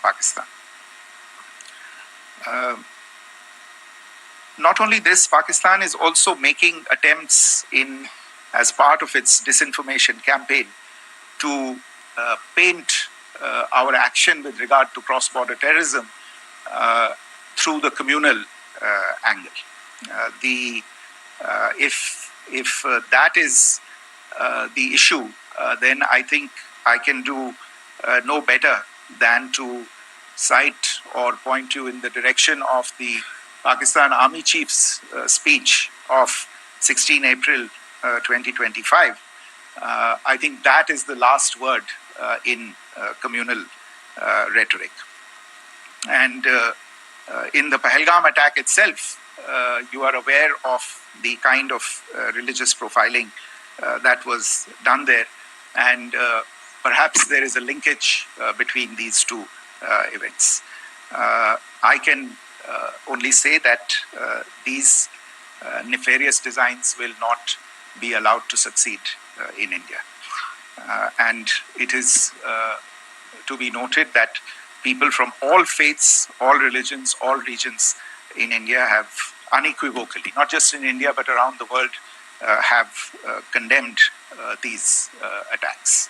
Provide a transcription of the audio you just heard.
Pakistan. Not only this, Pakistan is also making attempts as part of its disinformation campaign to paint our action with regard to cross-border terrorism through the communal angle. If that is the issue, then I think I can do no better than to cite or point you in the direction of the Pakistan Army Chief's speech of 16 April 2025. I think that is the last word in communal rhetoric. And in the Pahalgam attack itself, you are aware of the kind of religious profiling that was done there. And perhaps there is a linkage between these two events. I can only say that these nefarious designs will not be allowed to succeed in India. And it is to be noted that people from all faiths, all religions, all regions in India have unequivocally, not just in India but around the world, have condemned these attacks.